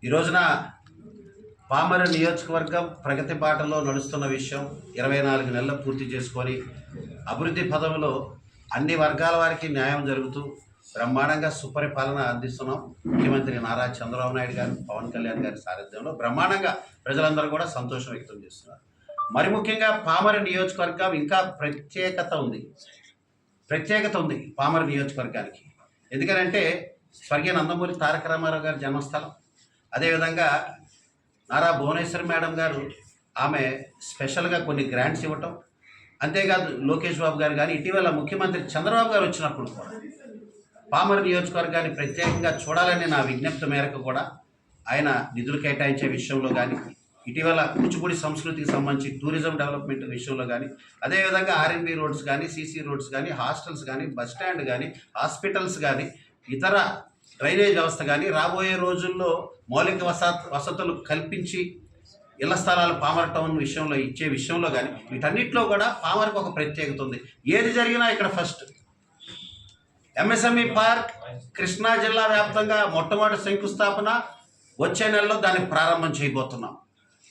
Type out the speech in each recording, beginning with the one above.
ఈ రోజున పామరు నియోజకవర్గం ప్రగతి బాటలో నడుస్తున్న విషయం 24 నెలలు పూర్తి చేసుకొని అభివృద్ధి పదంలో అన్ని వర్గాల వారికి న్యాయం జరుగుతూ బ్రహ్మాండంగా సుపరిపాలన అందిస్తున్నాం. ముఖ్యమంత్రి నారా చంద్రబాబు నాయుడు గారు, పవన్ కళ్యాణ్ గారి సారథ్యంలో బ్రహ్మాండంగా ప్రజలందరూ కూడా సంతోషం వ్యక్తం చేస్తున్నారు. మరి ముఖ్యంగా పామరు నియోజకవర్గం ఇంకా ప్రత్యేకత ఉంది పామరు నియోజకవర్గానికి. ఎందుకంటే స్వర్గీయ నందమూరి తారక రామారావు గారి జన్మస్థలం. అదేవిధంగా నారా భువనేశ్వరి మేడం గారు ఆమె స్పెషల్గా కొన్ని గ్రాంట్స్ ఇవ్వటం, అంతేకాదు లోకేష్ బాబు గారు కానీ ఇటీవల ముఖ్యమంత్రి చంద్రబాబు గారు వచ్చినప్పుడు కూడా పామరు నియోజకవర్గాన్ని ప్రత్యేకంగా చూడాలని నా విజ్ఞప్తి మేరకు కూడా ఆయన నిధులు కేటాయించే విషయంలో కానీ, ఇటీవల కూచిపూడి సంస్కృతికి సంబంధించి టూరిజం డెవలప్మెంట్ విషయంలో కానీ, అదేవిధంగా ఆర్ఎన్బి రోడ్స్ కానీ, సీసీ రోడ్స్ కానీ, హాస్టల్స్ కానీ, బస్ స్టాండ్ కానీ, హాస్పిటల్స్ కానీ, ఇతర డ్రైనేజ్ వ్యవస్థ కానీ, రాబోయే రోజుల్లో మౌలిక వసతులు కల్పించి ఇళ్ల స్థలాలు పామర్ టౌన్ విషయంలో ఇచ్చే విషయంలో కానీ, వీటన్నిటిలో కూడా పామర్కి ఒక ప్రత్యేకత ఉంది. ఏది జరిగినా ఇక్కడ ఫస్ట్ ఎంఎస్ఎంఈ పార్క్ కృష్ణా జిల్లా వ్యాప్తంగా మొట్టమొదటి శంకుస్థాపన వచ్చే నెలలో దాన్ని ప్రారంభం చేయబోతున్నాం.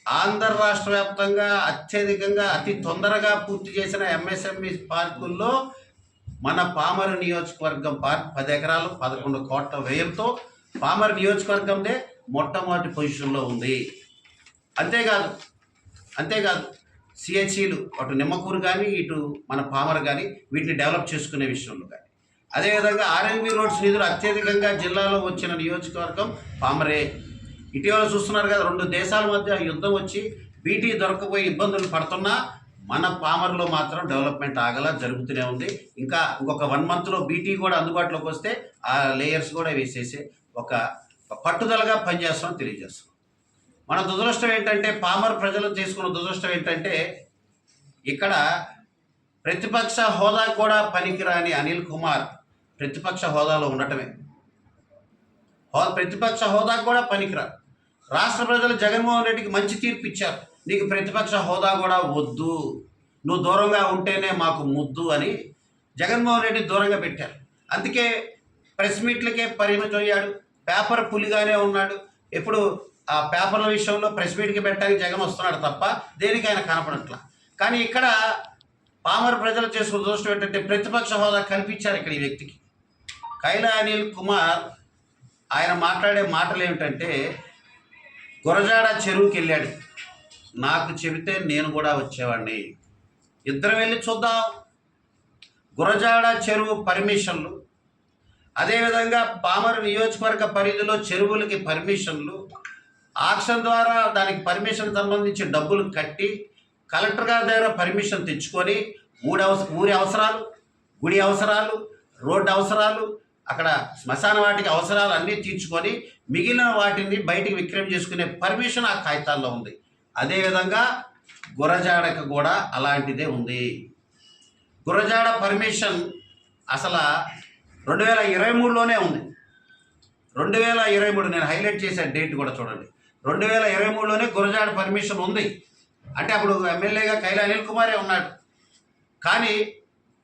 ఆంధ్ర రాష్ట్ర వ్యాప్తంగా అత్యధికంగా అతి తొందరగా పూర్తి చేసిన ఎంఎస్ఎంఈ పార్కుల్లో మన పామరు నియోజకవర్గం పార్క్ 10 ఎకరాలు 11 కోట్ల వ్యయంతో పామరు నియోజకవర్గందే మొట్టమొదటి పొజిషన్లో ఉంది. అంతేకాదు సిహెచ్సిలు అటు నిమ్మకూరు కానీ ఇటు మన పామరు కానీ వీటిని డెవలప్ చేసుకునే విషయంలో కానీ, అదేవిధంగా ఆర్ఎన్బి రోడ్స్ నిధులు అత్యధికంగా జిల్లాలో వచ్చిన నియోజకవర్గం పామరే. ఇటీవల చూస్తున్నారు కదా, 2 దేశాల మధ్య యుద్ధం వచ్చి బీటీ దొరకపోయి ఇబ్బందులు పడుతున్నా మన పామర్లో మాత్రం డెవలప్మెంట్ ఆగలా జరుగుతూనే ఉంది. ఇంకొక 1 మంత్లో బీటీ కూడా అందుబాటులోకి వస్తే ఆ లేయర్స్ కూడా వేసేసి ఒక పట్టుదలగా పనిచేస్తామని తెలియజేస్తున్నాం. మన దురదృష్టం ఏంటంటే, పామర్ ప్రజలు చేసుకున్న దురదృష్టం ఏంటంటే, ఇక్కడ ప్రతిపక్ష హోదా కూడా పనికిరాని అనిల్ కుమార్ ప్రతిపక్ష హోదాలో ఉండటమే. ప్రతిపక్ష హోదా కూడా పనికిరా. రాష్ట్ర ప్రజలు జగన్మోహన్ రెడ్డికి మంచి తీర్పు ఇచ్చారు. నీకు ప్రతిపక్ష హోదా కూడా వద్దు, నువ్వు దూరంగా ఉంటేనే మాకు ముద్దు అని జగన్మోహన్ రెడ్డి దూరంగా పెట్టారు. అందుకే ప్రెస్ మీట్లకే పరిమితం అయ్యాడు. పేపర్ పులిగానే ఉన్నాడు. ఎప్పుడు ఆ పేపర్ల విషయంలో ప్రెస్ మీట్కి పెట్టడానికి జగన్ వస్తున్నాడు తప్ప దేనికి ఆయన కనపడట్లా. కానీ ఇక్కడ పామర్ ప్రజలు చేసుకున్న దోషం ఏంటంటే, ప్రతిపక్ష హోదా కల్పించారు ఇక్కడ ఈ వ్యక్తికి. కైలా అనిల్ కుమార్ ఆయన మాట్లాడే మాటలు ఏమిటంటే, గురజాడ చెరువుకి వెళ్ళాడు, నాకు చెబితే నేను కూడా వచ్చేవాడిని, ఇద్దరం వెళ్ళి చూద్దాం. గురజాడ చెరువు పర్మిషన్లు, అదేవిధంగా పామరు నియోజకవర్గ పరిధిలో చెరువులకి పర్మిషన్లు, ఆక్షన్ ద్వారా దానికి పర్మిషన్ సంబంధించి డబ్బులు కట్టి కలెక్టర్ గారి దగ్గర పర్మిషన్ తెచ్చుకొని ఊరి అవసరాలు, గుడి అవసరాలు, రోడ్డు అవసరాలు, అక్కడ శ్మశాన వాటికి అవసరాలు అన్నీ తీర్చుకొని మిగిలిన వాటిని బయటికి విక్రయం చేసుకునే పర్మిషన్ ఆ కాగితాల్లో ఉంది. అదేవిధంగా గురజాడకు కూడా అలాంటిదే ఉంది. గురజాడ పర్మిషన్ అసలు 2023లోనే ఉంది. 2023 నేను హైలైట్ చేసే డేట్ కూడా చూడండి. 2023లోనే గురజాడ పర్మిషన్ ఉంది. అంటే అప్పుడు ఎమ్మెల్యేగా కైలా అనిల్ కుమారే ఉన్నాడు.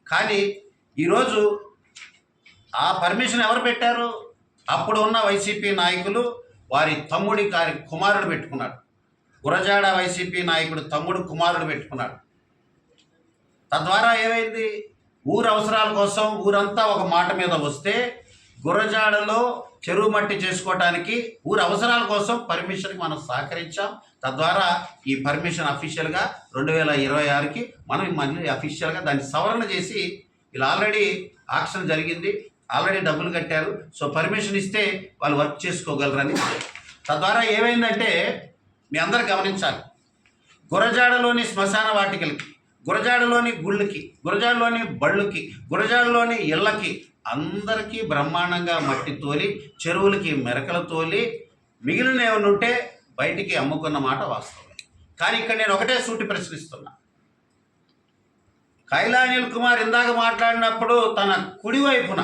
కానీ ఈరోజు ఆ పర్మిషన్ ఎవరు పెట్టారు? అప్పుడు ఉన్న వైసీపీ నాయకులు వారి కుమారుడు పెట్టుకున్నాడు. గురజాడ వైసీపీ నాయకుడు తమ్ముడు కుమారుడు పెట్టుకున్నాడు. తద్వారా ఏమైంది? ఊరు అవసరాల కోసం ఊరంతా ఒక మాట మీద వస్తే గురజాడలో చెరువు మట్టి చేసుకోవటానికి ఊరు అవసరాల కోసం పర్మిషన్కి మనం సహకరించాం. తద్వారా ఈ పర్మిషన్ అఫీషియల్గా 2026కి మనం మళ్ళీ అఫీషియల్గా దాన్ని సవరణ చేసి ఇలా ఆల్రెడీ ఆక్షన్ జరిగింది, ఆల్రెడీ డబ్బులు కట్టారు. సో పర్మిషన్ ఇస్తే వాళ్ళు వర్క్ చేసుకోగలరని. తద్వారా ఏమైందంటే, మీ అందరు గమనించాలి, గురజాడలోని శ్మశాన వాటికలకి, గురజాడలోని గుళ్ళకి, గురజాడలోని బళ్ళుకి, గురజాడలోని ఇళ్ళకి అందరికీ బ్రహ్మాండంగా మట్టి తోలి, చెరువులకి మెరకలు తోలి, మిగిలిన ఏమైనా ఉంటే బయటికి అమ్ముకున్న మాట వాస్తవమే. కానీ ఇక్కడ నేను ఒకటే సూటి ప్రశ్నిస్తున్నా. కైలా అనిల్ కుమార్ ఇందాక మాట్లాడినప్పుడు తన కుడివైపున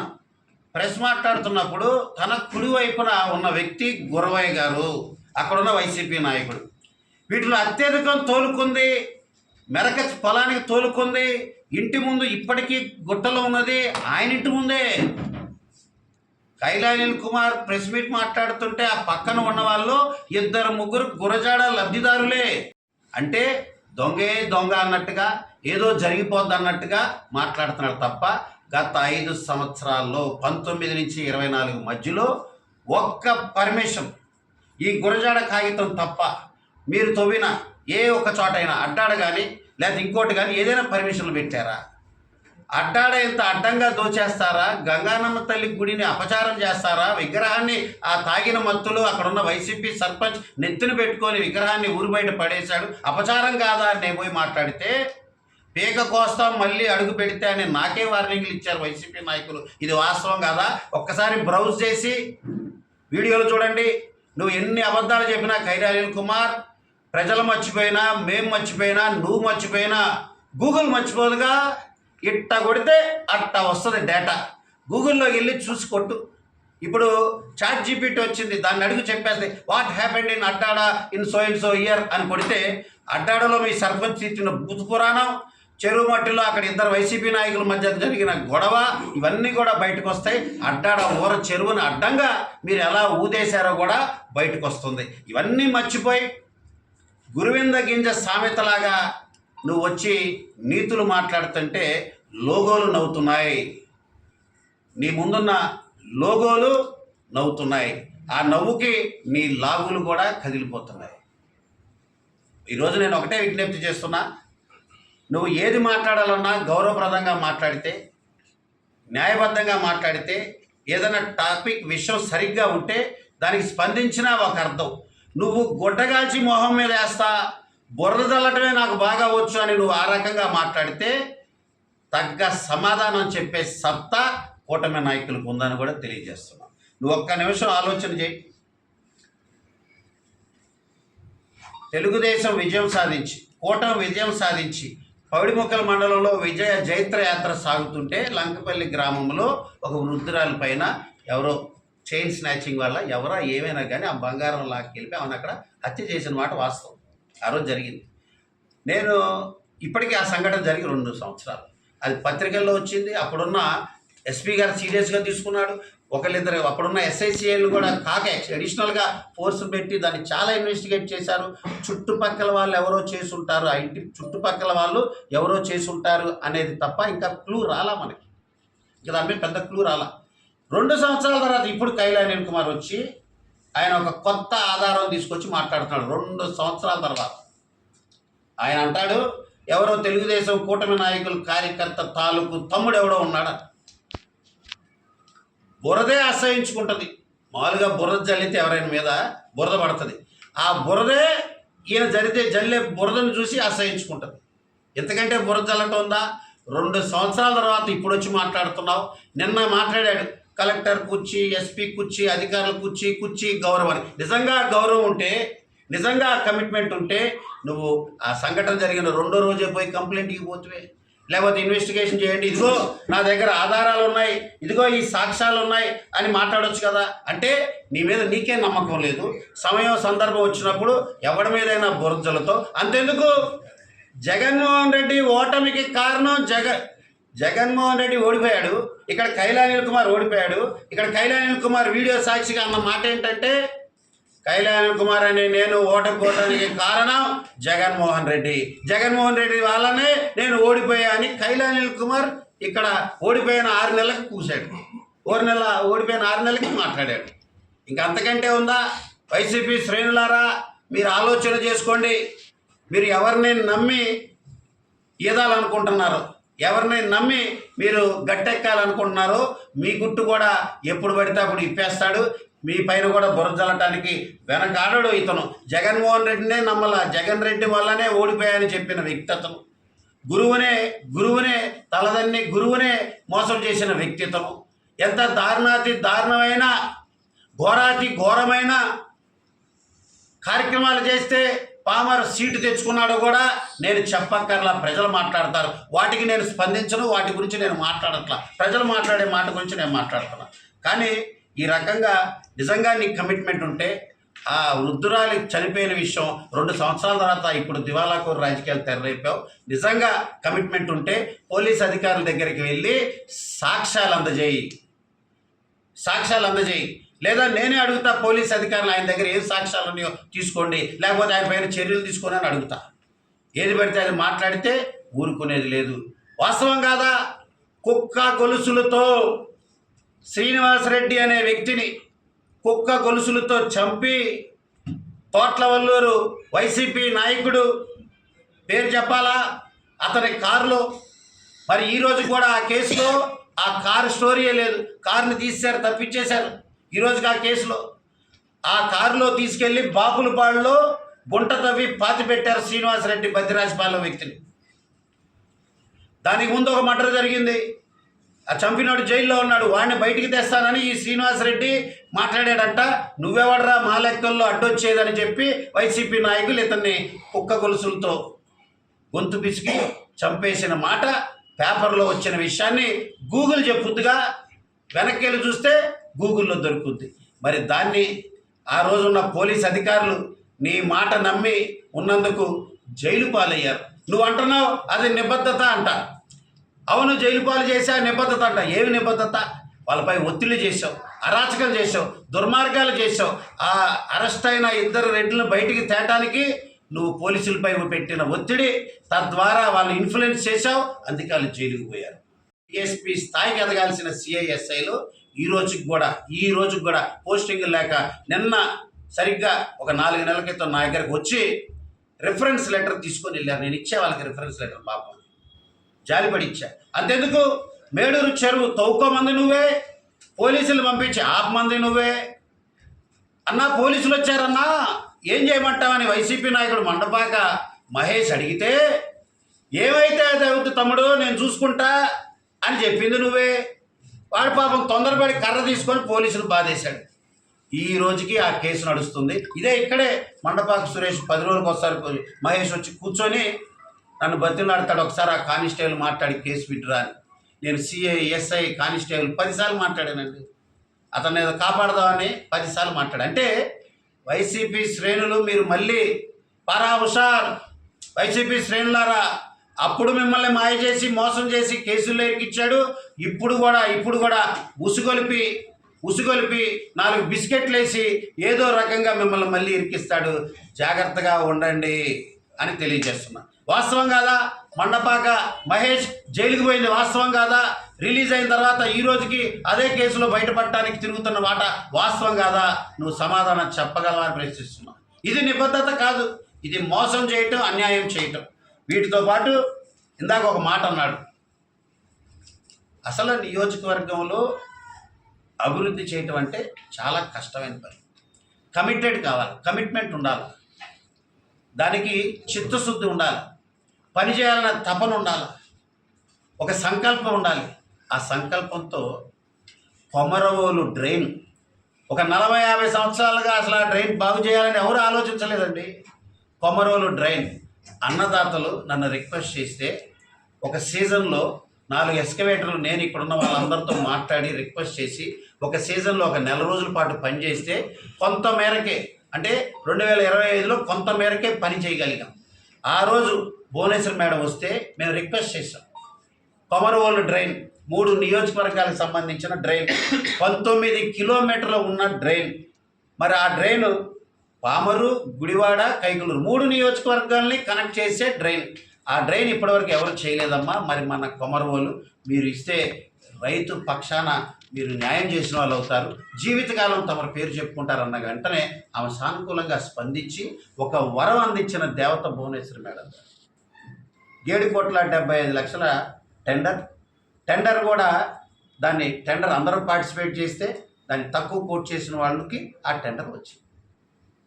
ప్రెస్ మాట్లాడుతున్నప్పుడు తన కుడి వైపున ఉన్న వ్యక్తి గురవయ్య గారు, అక్కడున్న వైసీపీ నాయకుడు, వీటిలో అత్యధికం తోలుకుంది మెరక పొలానికి తోలుకుంది ఇంటి ముందు ఇప్పటికీ గుట్టలో ఉన్నది ఆయన ఇంటి ముందే. కైలా అనిల్ కుమార్ ప్రెస్ మీట్ మాట్లాడుతుంటే ఆ పక్కన ఉన్న వాళ్ళు 2-3 గురజాడ లబ్ధిదారులే. అంటే దొంగే దొంగ అన్నట్టుగా, ఏదో జరిగిపోద్ది అన్నట్టుగా మాట్లాడుతున్నాడు తప్ప గత 5 సంవత్సరాల్లో 19 నుంచి 24 మధ్యలో ఒక్క పర్మిషన్ ఈ గురజాడ కాగితం తప్ప మీరు తవ్విన ఏ ఒక్క చోటైనా అడ్డాడ కానీ లేదా ఇంకోటి కానీ ఏదైనా పర్మిషన్లు పెట్టారా? అడ్డాడ ఇంత అడ్డంగా దోచేస్తారా? గంగానమ్మ తల్లి గుడిని అపచారం చేస్తారా? విగ్రహాన్ని ఆ తాగిన మత్తులు అక్కడున్న వైసీపీ సర్పంచ్ నెత్తిన పెట్టుకొని విగ్రహాన్ని ఊరు బయట పడేశాడు, అపచారం కాదా అని నేను పోయి మాట్లాడితే పీక కోస్తాం మళ్ళీ అడుగు పెడితే అని నాకే వార్నింగ్లు ఇచ్చారు వైసీపీ నాయకులు. ఇది వాస్తవం కాదా? ఒక్కసారి బ్రౌజ్ చేసి వీడియోలు చూడండి. నువ్వు ఎన్ని అబద్ధాలు చెప్పినా కైలా అనిల్ కుమార్, ప్రజలు మర్చిపోయినా, మేము మర్చిపోయినా, నువ్వు మర్చిపోయినా గూగుల్ మర్చిపోదుగా. ఇట్ట కొడితే అట్ట వస్తుంది డేటా. గూగుల్లోకి వెళ్ళి చూసి కొట్టు. ఇప్పుడు చాట్ జీపీటీ వచ్చింది, దాన్ని అడుగు చెప్పేస్తే what happened in Addada in so and so year అని కొడితే అడ్డాడలో మీ సర్పంచ్ ఇచ్చిన బూతు పురాణం, చెరువు మట్టిలో అక్కడ 2 వైసీపీ నాయకుల మధ్య జరిగిన గొడవ ఇవన్నీ కూడా బయటకు వస్తాయి. అడ్డాడ ఊర చెరువుని అడ్డంగా మీరు ఎలా ఊదేశారో కూడా బయటకు వస్తుంది. ఇవన్నీ మర్చిపోయి గురువింద గింజ సామెతలాగా నువ్వు వచ్చి నీతులు మాట్లాడుతుంటే లోగోలు నవ్వుతున్నాయి. నీ ముందున్న లోగోలు నవ్వుతున్నాయి. ఆ నవ్వుకి నీ లాగులు కూడా కదిలిపోతున్నాయి. ఈరోజు నేను ఒకటే విజ్ఞప్తి చేస్తున్నా, నువ్వు ఏది మాట్లాడాలన్నా గౌరవప్రదంగా మాట్లాడితే, న్యాయబద్ధంగా మాట్లాడితే, ఏదైనా టాపిక్ విషయం సరిగ్గా ఉంటే దానికి స్పందించినా ఒక అర్థం. నువ్వు గుడ్డగాల్చి మొహం మీద వేస్తా, బురద చల్లటమే నాకు బాగా వచ్చు అని నువ్వు ఆ రకంగా మాట్లాడితే తగ్గ సమాధానం చెప్పే సత్తా కూటమి నాయకులకు ఉందని కూడా తెలియజేస్తున్నావు. నువ్వు ఒక్క నిమిషం ఆలోచన చేయి. తెలుగుదేశం విజయం సాధించి, కూటమి విజయం సాధించి పౌడిముక్కల మండలంలో విజయ జైత్ర యాత్ర సాగుతుంటే లంకపల్లి గ్రామంలో ఒక వృద్ధురాలి పైన ఎవరో చైన్ స్నాచింగ్ వల్ల ఎవరో ఏమైనా కానీ ఆ బంగారం లాక్కెళ్ళి ఆమెను అక్కడ హత్య చేసిన మాట వాస్తవం. ఆ రోజు జరిగింది. నేను ఇప్పటికీ ఆ సంఘటన జరిగి 2 సంవత్సరాలు, అది పత్రికల్లో వచ్చింది. అప్పుడున్న ఎస్పీ గారు సీరియస్గా తీసుకున్నాడు. ఒకళ్ళిద్దరు అప్పుడున్న ఎస్ఐసిఐలు కూడా కాక అడిషనల్గా ఫోర్స్ పెట్టి దాన్ని చాలా ఇన్వెస్టిగేట్ చేశారు. చుట్టుపక్కల వాళ్ళు ఎవరో చేసుంటారు, ఆ ఇంటి చుట్టుపక్కల వాళ్ళు ఎవరో చేసుంటారు అనేది తప్ప ఇంకా క్లూ రాలా మనకి. ఇంకా దాని మీద పెద్ద క్లూ రాలా. 2 సంవత్సరాల తర్వాత ఇప్పుడు కైలా అనిల్ కుమార్ వచ్చి ఆయన ఒక కొత్త ఆధారం తీసుకొచ్చి మాట్లాడుతున్నాడు. 2 సంవత్సరాల తర్వాత ఆయన అంటాడు, ఎవరో తెలుగుదేశం కూటమి నాయకులు కార్యకర్త తాలూకు తమ్ముడు ఎవడో ఉన్నాడు. బురదే అసహించుకుంటుంది. మామూలుగా బురద జల్లితే ఎవరైనా మీద బురద పడుతుంది. ఆ బురదే ఈయన జల్లే బురదను చూసి అసహించుకుంటుంది. ఎంతకంటే బురద జల్లటం ఉందా? 2 సంవత్సరాల తర్వాత ఇప్పుడు వచ్చి మాట్లాడుతున్నావు. నిన్న మాట్లాడాడు, కలెక్టర్ కుర్చీ, ఎస్పీ కుర్చీ, అధికారుల కుర్చీ గౌరవం. నిజంగా గౌరవం ఉంటే, నిజంగా కమిట్మెంట్ ఉంటే నువ్వు ఆ సంఘటన జరిగిన 2వ రోజే పోయి కంప్లైంట్ ఇవ్వబోతువే, లేకపోతే ఇన్వెస్టిగేషన్ చేయండి, ఇదిగో నా దగ్గర ఆధారాలు ఉన్నాయి, ఇదిగో ఈ సాక్ష్యాలు ఉన్నాయి అని మాట్లాడవచ్చు కదా. అంటే నీ మీద నీకే నమ్మకం లేదు. సమయం సందర్భం వచ్చినప్పుడు ఎవరి మీదైనా బురదలతో అంతెందుకు. జగన్మోహన్ రెడ్డి ఓటమికి కారణం జగన్మోహన్ రెడ్డి ఓడిపోయాడు, ఇక్కడ కైలా అనిల్ కుమార్ ఓడిపోయాడు. ఇక్కడ కైలా అనిల్ కుమార్ వీడియో సాక్షిగా అన్న మాట ఏంటంటే, కైలా అనిల్ కుమార్ అనే నేను ఓడిపోవడానికి కారణం జగన్మోహన్ రెడ్డి వల్లనే నేను ఓడిపోయా అని కైలా అనిల్ కుమార్ ఇక్కడ ఓడిపోయిన 6 నెలలకు కూశాడు. ఓడిపోయిన 6 నెలలకి మాట్లాడాడు. ఇంకా అంతకంటే ఉందా? వైసీపీ శ్రేణులారా, మీరు ఆలోచన చేసుకోండి. మీరు ఎవరిని నమ్మి ఈదాలనుకుంటున్నారో, ఎవరిని నమ్మి మీరు గట్టెక్కాలనుకుంటున్నారో మీ గుట్టు కూడా ఎప్పుడు పడితే అప్పుడు ఇప్పేస్తాడు. మీ పైన కూడా బురద జల్లటానికి వెనకాడడు ఇతను. జగన్మోహన్ రెడ్డినే నమ్మల, జగన్ రెడ్డి వల్లనే ఓడిపోయాయని చెప్పిన వ్యక్తి అతను. గురువునే తలదన్ని గురువునే మోసం చేసిన వ్యక్తి ఇతను. ఎంత దారుణమైన ఘోరమైన కార్యక్రమాలు చేస్తే పామర్ సీటు తెచ్చుకున్నాడో కూడా నేను చెప్పక్కర్లా. ప్రజలు మాట్లాడతారు, వాటికి నేను స్పందించను, వాటి గురించి నేను మాట్లాడట్లా. ప్రజలు మాట్లాడే మాట గురించి నేను మాట్లాడుతున్నా. కానీ ఈ రకంగా నిజంగా నీకు కమిట్మెంట్ ఉంటే ఆ వృద్ధురాలి చనిపోయిన విషయం 2 సంవత్సరాల తర్వాత ఇప్పుడు దివాలాకోరు రాజకీయాలు తెరలేపావు. నిజంగా కమిట్మెంట్ ఉంటే పోలీస్ అధికారుల దగ్గరికి వెళ్ళి సాక్ష్యాలు అందజేయి. లేదా నేనే అడుగుతా పోలీస్ అధికారులు ఆయన దగ్గర ఏం సాక్ష్యాలు ఉన్నాయో తీసుకోండి, లేకపోతే ఆయన పైన చర్యలు తీసుకోండి అని అడుగుతా. ఏది పడితే అది మాట్లాడితే ఊరుకునేది లేదు. వాస్తవం కాదా? కుక్క గొలుసులతో శ్రీనివాసరెడ్డి అనే వ్యక్తిని కుక్క గొలుసులతో చంపి తోట్లవల్లూరు వైసీపీ నాయకుడు పేరు చెప్పాలా, అతని కారులో మరి ఈరోజు కూడా ఆ కేసులో ఆ కారు స్టోరీయే లేదు. కారుని తీసేశారు, తప్పించేశారు. ఈరోజుకి ఆ కేసులో ఆ కారులో తీసుకెళ్ళి బాపులపాడులో గుంట తవ్వి పాతిపెట్టారు శ్రీనివాసరెడ్డి బద్దిరాజపాలెం వ్యక్తిని. దానికి ముందు ఒక మర్డర్ జరిగింది. ఆ చంపినోడు జైల్లో ఉన్నాడు. వాడిని బయటికి తెస్తానని ఈ శ్రీనివాసరెడ్డి మాట్లాడాడంట. నువ్వెవడరా మా లెక్కల్లో అడ్డొచ్చేదని చెప్పి వైసీపీ నాయకులు ఇతన్ని కుక్క గొలుసులతో గొంతు పిసికి చంపేసిన మాట పేపర్లో వచ్చిన విషయాన్ని గూగుల్ చెప్పుద్దిగా. వెనక్కి వెళ్ళి చూస్తే గూగుల్లో దొరుకుద్ది. మరి దాన్ని ఆ రోజున్న పోలీస్ అధికారులు నీ మాట నమ్మి ఉన్నందుకు జైలు పాలయ్యారు. నువ్వు అంటున్నావు అది నిబద్ధత అంట. అవును, జైలు పాలు చేశావు, నిబద్ధత అంట. ఏమి నిబద్ధత? వాళ్ళపై ఒత్తిడి చేసావు, అరాచకం చేసావు, దుర్మార్గాలు చేసావు. ఆ అరెస్ట్ అయిన 2 రెడ్లను బయటికి తేటానికి నువ్వు పోలీసులపై పెట్టిన ఒత్తిడి, తద్వారా వాళ్ళు ఇన్ఫ్లుయెన్స్ చేశావు. అందుకే వాళ్ళు జైలుకు పోయారు. డిఎస్పీ స్థాయికి ఎదగాల్సిన సిఐఎస్ఐలు ఈ రోజుకి కూడా పోస్టింగ్ లేక నిన్న సరిగ్గా ఒక 4 నెలల క్రితం నా దగ్గరకు వచ్చి రిఫరెన్స్ లెటర్ తీసుకొని వెళ్ళారు. నేను ఇచ్చే వాళ్ళకి రిఫరెన్స్ లెటర్ పాపం జాలిపడి ఇచ్చా. అంతెందుకు, మేడూరు చెరువు తవ్వుకోమంది నువ్వే, పోలీసులు పంపించి ఆపమంది నువ్వే. అన్నా పోలీసులు వచ్చారన్నా ఏం చేయమంటావని వైసీపీ నాయకుడు మండపాక మహేష్ అడిగితే, ఏమైతే అది అవుతుంది తమ్ముడు నేను చూసుకుంటా అని చెప్పింది నువ్వే. వాడు పాపం తొందరపడి కర్ర తీసుకొని పోలీసులు బాధేశాడు. ఈ రోజుకి ఆ కేసు నడుస్తుంది. ఇదే ఇక్కడే మండపాక సురేష్ 10 రోజులకు ఒకసారి మహేష్ వచ్చి కూర్చొని నన్ను బతిలాడతాడు. ఒకసారి ఆ కానిస్టేబుల్ మాట్లాడి కేసు విడ్రా అని. నేను సిఐ ఎస్ఐ కానిస్టేబుల్ 10 సార్లు మాట్లాడానండి. అతన్ని ఏదో కాపాడదామని 10 సార్లు మాట్లాడా. అంటే వైసీపీ శ్రేణులు మీరు మళ్ళీ పరా హుషార్. వైసీపీ శ్రేణులారా, అప్పుడు మిమ్మల్ని మాయ చేసి మోసం చేసి కేసుల్లో ఇరికిచ్చాడు. ఇప్పుడు కూడా ఉసుగొలిపి 4 బిస్కెట్లు వేసి ఏదో రకంగా మిమ్మల్ని మళ్ళీ ఇరికిస్తాడు. జాగ్రత్తగా ఉండండి అని తెలియజేస్తున్నా. వాస్తవం కాదా? మండపాక మహేష్ జైలుకి పోయింది వాస్తవం కాదా? రిలీజ్ అయిన తర్వాత ఈ రోజుకి అదే కేసులో బయటపడటానికి తిరుగుతున్న మాట వాస్తవం కాదా? నువ్వు సమాధానం చెప్పగలవని ప్రశ్నిస్తున్నావు. ఇది నిబద్ధత కాదు, ఇది మోసం చేయటం, అన్యాయం చేయటం. వీటితో పాటు ఇందాక ఒక మాట అన్నాడు, అసలు నియోజకవర్గంలో అభివృద్ధి చేయటం అంటే చాలా కష్టమైన పని. కమిటెడ్ కావాలి, కమిట్మెంట్ ఉండాలి, దానికి చిత్తశుద్ధి ఉండాలి, పని చేయాలన్న తపన ఉండాలి, ఒక సంకల్పం ఉండాలి. ఆ సంకల్పంతో కొమరవోలు డ్రైన్ ఒక 40-50 సంవత్సరాలుగా అసలు ఆ డ్రైన్ బాగు చేయాలని ఎవరు ఆలోచించలేదండి. కొమరవోలు డ్రైన్ అన్నదాతలు నన్ను రిక్వెస్ట్ చేస్తే ఒక సీజన్లో 4 ఎక్స్కవేటర్లు నేను ఇక్కడున్న వాళ్ళందరితో మాట్లాడి రిక్వెస్ట్ చేసి ఒక సీజన్లో ఒక 1 నెల రోజుల పాటు పనిచేస్తే కొంత మేరకే, అంటే 2025లో కొంత మేరకే పని చేయగలిగాం. ఆ రోజు భువనేశ్వర్ మేడం వస్తే మేము రిక్వెస్ట్ చేసాం, కొమరవోలు డ్రైన్ 3 నియోజకవర్గాలకు సంబంధించిన డ్రైన్, 19 కిలోమీటర్లు ఉన్న డ్రైన్. మరి ఆ డ్రైన్ పామరు, గుడివాడ, కైకులూరు 3 నియోజకవర్గాల్ని కనెక్ట్ చేసే డ్రైన్. ఆ డ్రైన్ ఇప్పటివరకు ఎవరు చేయలేదమ్మా. మరి మన కొమరవోలు మీరు ఇస్తే రైతు పక్షాన మీరు న్యాయం చేసిన వాళ్ళు అవుతారు, జీవితకాలం తమ పేరు చెప్పుకుంటారన్న వెంటనే ఆమె సానుకూలంగా స్పందించి ఒక వరం అందించిన దేవత భువనేశ్వరి మేడం. 7,75,00,000 టెండర్ కూడా దాన్ని టెండర్ అందరూ పార్టిసిపేట్ చేస్తే దాన్ని తక్కువ కోట్ చేసిన వాళ్ళకి ఆ టెండర్ వచ్చింది.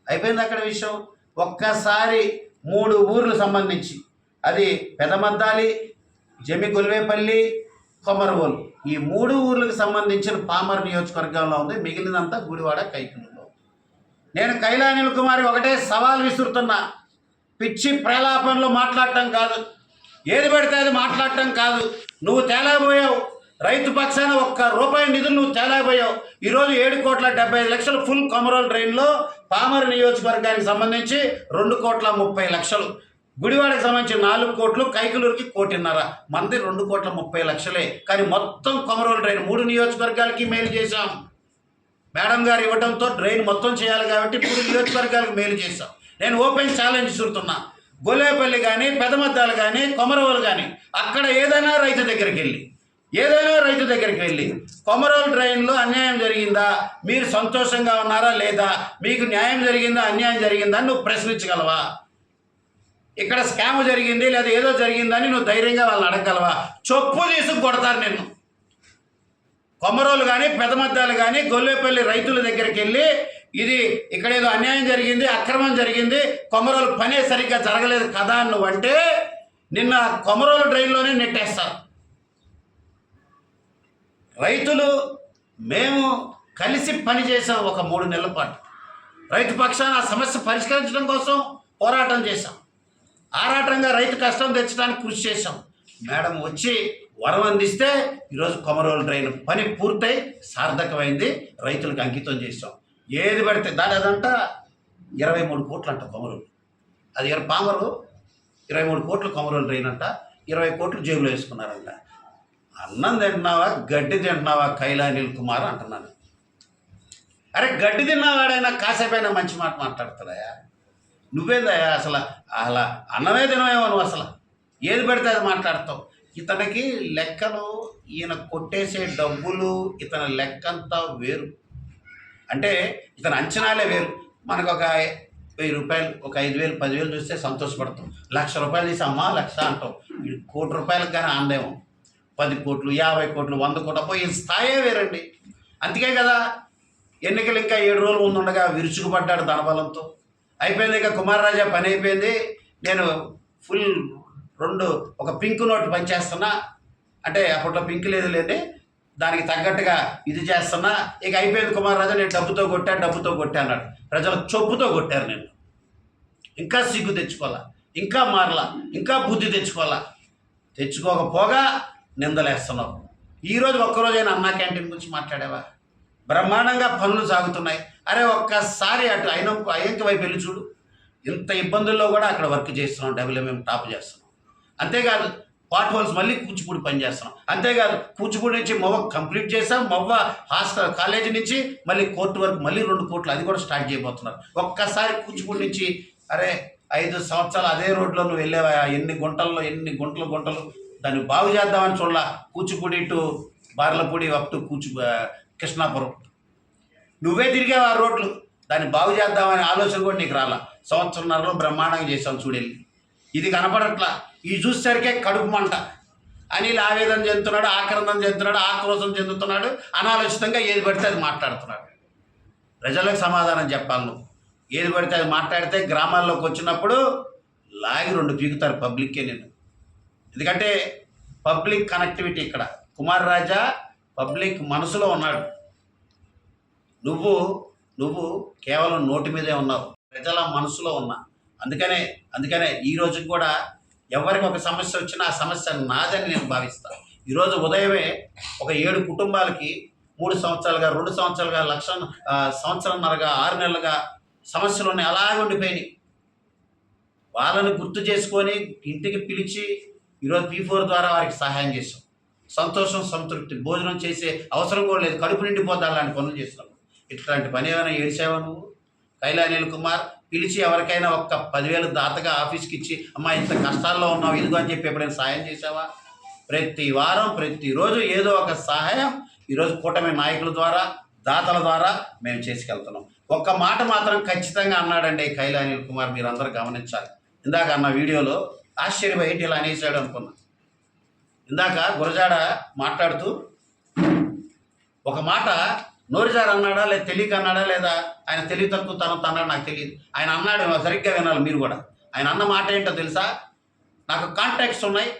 అయిపోయింది అక్కడ విషయం. ఒక్కసారి 3 ఊర్లు సంబంధించి, అది పెదమద్దాలి, జమిగొలివేపల్లి, కొమరవోలు, ఈ 3 ఊర్లకు సంబంధించిన పామర్ నియోజకవర్గంలో ఉంది. మిగిలినంతా గుడివాడ, కైకులూరులో. నేను కైలా అనిల్ కుమార్ ఒకటే సవాల్ విసురుతున్నా, పిచ్చి ప్రలాపంలో మాట్లాడటం కాదు, ఏది పడితే అది మాట్లాడటం కాదు. నువ్వు తేలేకపోయావు. రైతు పక్షాన ఒక్క రూపాయి నిధులు నువ్వు తేలేకపోయావు. ఈరోజు 7,75,00,000 ఫుల్ కొమరోలు డ్రైన్లో పామర్ నియోజకవర్గానికి సంబంధించి 2,30,00,000, గుడివాడకి సంబంధించి 4 కోట్లు, కైకలూరుకి 1,50,00,000, మంది 2,30,00,000. కానీ మొత్తం కొమరోలు డ్రైన్ 3 నియోజకవర్గాలకి మేలు చేశాం. మేడం గారు ఇవ్వడంతో డ్రైన్ మొత్తం చేయాలి కాబట్టి 3 నియోజకవర్గాలకు మేలు చేశాం. నేను ఓపెన్ ఛాలెంజ్ చూస్తున్నా, గొల్లేపల్లి కానీ, పెదమద్దాలు కానీ, కొమరోలు కానీ, అక్కడ ఏదైనా రైతు దగ్గరికి వెళ్ళి కొమరోలు డ్రైన్లో అన్యాయం జరిగిందా, మీరు సంతోషంగా ఉన్నారా లేదా, మీకు న్యాయం జరిగిందా అన్యాయం జరిగిందా నువ్వు ప్రశ్నించగలవా? ఇక్కడ స్కామ్ జరిగింది లేదా ఏదో జరిగిందని నువ్వు ధైర్యంగా వాళ్ళని అడగగలవా? చొప్పు తీసుకు కొడతారు నిన్ను. కొమరోలు కానీ, పెదమద్దాలు కానీ, గొల్లేపల్లి రైతుల దగ్గరికి వెళ్ళి ఇది ఇక్కడ ఏదో అన్యాయం జరిగింది, అక్రమం జరిగింది, కొమరోలు పనే సరిగ్గా జరగలేదు కదా నువ్వంటే నిన్న కొమరోలు డ్రైన్లోనే నెట్టేస్తారు. రైతులు మేము కలిసి పనిచేసాం ఒక 3 నెలల పాటు. రైతు పక్షాన ఆ సమస్య పరిష్కరించడం కోసం పోరాటం చేశాం. ఆరాటంగా రైతు కష్టం తెచ్చడానికి కృషి చేశాం. మేడం వచ్చి వరం అందిస్తే ఈరోజు కొమరోలు డ్రైన్ పని పూర్తయి సార్థకమైంది, రైతులకు అంకితం చేసాం. ఏది పడితే అదంట 23 కోట్లు అంట కొమరోలు. అది పామరు 23 కోట్లు కొమరోలు డ్రైన్ అంట, 20 కోట్లు జేబులో వేసుకున్నారంట. అన్నం తింటున్నావా గడ్డి తింటున్నావా కైలా అనిల్ కుమార్ అంటున్నాను. అరే గడ్డి తిన్నవాడైనా కాసేపైనా మంచి మాట మాట్లాడతాడయా? నువ్వేందయ్యా అసలు అలా అన్నమే తినవేమో నువ్వు, అసలు ఏది పెడితే అది మాట్లాడతావు. ఇతనికి లెక్కలు, ఈయన కొట్టేసే డబ్బులు, ఇతని లెక్కంతా వేరు. అంటే ఇతని అంచనాలే వేరు. మనకు ఒక 1000 రూపాయలు, ఒక 5,000, 10,000 చూస్తే సంతోషపడతాం. 1,00,000 రూపాయలు తీసి అమ్మా 1,00,000 అంటాం. 1 కోటి రూపాయలకు కానీ ఆందేమో, 10 కోట్లు, 50 కోట్లు, 100 కోట్లు, అబ్బో ఈ స్థాయే వేరండి. అందుకే కదా ఎన్నికలు ఇంకా 7 రోజులు ముందు ఉండగా విరుచుకుపడ్డాడు ధనబలంతో. అయిపోయింది, ఇక కుమార్ రాజా పని అయిపోయింది, నేను ఫుల్ ఒక పింక్ నోట్ పనిచేస్తున్నా అంటే అప్పట్లో పింక్ లేదులేండి, దానికి తగ్గట్టుగా ఇది చేస్తున్నా, ఇక అయిపోయింది కుమార్ రాజా, నేను డబ్బుతో కొట్టా అన్నాడు. ప్రజలు చొప్పుతో కొట్టారు. నేను ఇంకా సిగ్గు తెచ్చుకోవాలా, ఇంకా మారలా, ఇంకా బుద్ధి తెచ్చుకోకపోగా నిందలేస్తున్నావు. ఈరోజు ఒక్కరోజైనా అన్నా క్యాంటీన్ గురించి మాట్లాడావా? బ్రహ్మాండంగా పనులు సాగుతున్నాయి. అరే ఒక్కసారి అటు అయ్యంకి వైపు వెళ్ళి చూడు. ఇంత ఇబ్బందుల్లో కూడా అక్కడ వర్క్ చేస్తున్నాం, డబ్ల్యూఎంఎం టాప్ చేస్తున్నాం. అంతేకాదు పార్ట్ హోల్స్ మళ్ళీ కూచిపూడి పని చేస్తున్నాం. అంతేకాదు కూచిపూడి నుంచి మొవ్వ కంప్లీట్ చేసాం. మొవ్వ హాస్టల్ కాలేజీ నుంచి మళ్ళీ కోర్టు వరకు మళ్ళీ 2 కోట్లు అది కూడా స్టార్ట్ చేయబోతున్నారు. ఒక్కసారి కూచిపూడి నుంచి అరే 5 సంవత్సరాలు అదే రోడ్లో నువ్వు వెళ్ళావా? ఎన్ని గుంటలు దాన్ని బాగు చేద్దామని చూడాల. Kuchipudi to Barlapudi up to Krishnapuram నువ్వే తిరిగావు ఆ రోడ్లు. దాన్ని బాగు చేద్దామనే ఆలోచన కూడా నీకు రాలా. సంవత్సరంన్నరలో బ్రహ్మాండంగా చేసాం చూడెళ్ళి. ఇది కనపడట్లా. ఇది చూసేసరికే కడుపు మంట. అనిల్ ఆవేదన చెందుతున్నాడు, ఆక్రందన చెందుతున్నాడు, ఆక్రోశం చెందుతున్నాడు, అనాలోచితంగా ఏది పడితే అది మాట్లాడుతున్నాడు. ప్రజలకు సమాధానం చెప్పాలి నువ్వు. ఏది పడితే అది మాట్లాడితే గ్రామాల్లోకి వచ్చినప్పుడు లాగి 2 పీకుతారు పబ్లిక్కే నేను. ఎందుకంటే పబ్లిక్ కనెక్టివిటీ ఇక్కడ. కుమార్ రాజా పబ్లిక్ మనసులో ఉన్నాడు. నువ్వు కేవలం నోటి మీదే ఉన్నావు, ప్రజల మనసులో ఉన్నా. అందుకనే ఈ రోజుకి కూడా ఎవరికి ఒక సమస్య వచ్చినా ఆ సమస్య నాదని నేను భావిస్తాను. ఈరోజు ఉదయమే ఒక 7 కుటుంబాలకి 3 సంవత్సరాలుగా, 2 సంవత్సరాలుగా, సంవత్సరంన్నరగా, 6 నెలలుగా సమస్యలు ఉన్నాయి, అలాగే ఉండిపోయినాయి. వాళ్ళని గుర్తు చేసుకొని ఇంటికి పిలిచి ఈరోజు P4 ద్వారా వారికి సహాయం చేసాం. సంతోషం, సంతృప్తి, భోజనం చేసే అవసరం కూడా లేదు, కడుపు నిండిపోద్ది అలాంటి పనులు చేస్తున్నాం. ఇట్లాంటి పని ఏమైనా ఏడ్చావా నువ్వు? కైలా అనిల్ కుమార్ పిలిచి ఎవరికైనా ఒక్క 10,000 దాతగా ఆఫీస్కి ఇచ్చి అమ్మా ఇంత కష్టాల్లో ఉన్నావు ఇదిగో అని చెప్పి ఎప్పుడైనా సహాయం చేసావా? ప్రతి వారం ప్రతిరోజు ఏదో ఒక సహాయం ఈరోజు కూటమి నాయకుల ద్వారా, దాతల ద్వారా మేము చేసుకెళ్తున్నాం. ఒక్క మాట మాత్రం ఖచ్చితంగా అన్నాడండి కైలా అనిల్ కుమార్, మీరందరూ గమనించాలి. ఇందాక అన్న వీడియోలో ఆశ్చర్యపోయి ఇలా అనేసాడు అనుకున్నా. ఇందాక గురజాడ మాట్లాడుతూ ఒక మాట నోరుజారు అన్నాడా, లేదా తెలియక అన్నాడా, లేదా ఆయన తెలివి తక్కువ తనంత అన్నాడు నాకు తెలియదు. ఆయన అన్నాడు, సరిగ్గా వినాలి మీరు కూడా. ఆయన అన్న మాట ఏంటో తెలుసా? నాకు కాంటాక్ట్స్ ఉన్నాయి,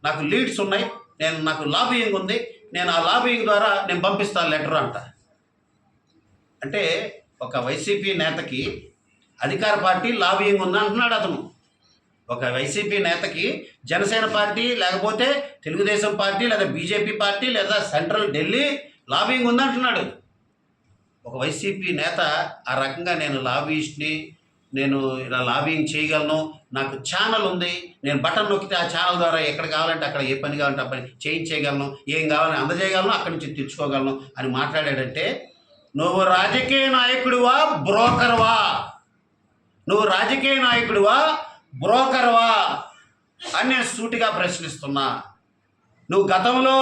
నాకు లీడ్స్ ఉన్నాయి, నాకు లాబియింగ్ ఉంది, నేను ఆ లాబియింగ్ ద్వారా నేను పంపిస్తాను లెటర్ అంట. అంటే ఒక వైసీపీ నేతకి అధికార పార్టీ లాబియింగ్ ఉంది అంటున్నాడు అతను. ఒక వైసీపీ నేతకి జనసేన పార్టీ లేకపోతే తెలుగుదేశం పార్టీ లేదా బీజేపీ పార్టీ లేదా సెంట్రల్ ఢిల్లీ లాబింగ్ ఉందంటున్నాడు. ఒక వైసీపీ నేత ఆ రకంగా నేను లాబీయిస్ట్ని, నేను ఇలా లాబింగ్ చేయగలను, నాకు ఛానల్ ఉంది, నేను బటన్ నొక్కితే ఆ ఛానల్ ద్వారా ఎక్కడ కావాలంటే అక్కడ ఏ పని కావాలంటే ఆ పని చేయించేయగలను, ఏం కావాలని అందజేయగలను, అక్కడి నుంచి తెచ్చుకోగలను అని మాట్లాడాడంటే నువ్వు రాజకీయ నాయకుడివా బ్రోకర్వా? నువ్వు రాజకీయ నాయకుడివా బ్రోకర్వా అని నేను సూటిగా ప్రశ్నిస్తున్నా. నువ్వు గతంలో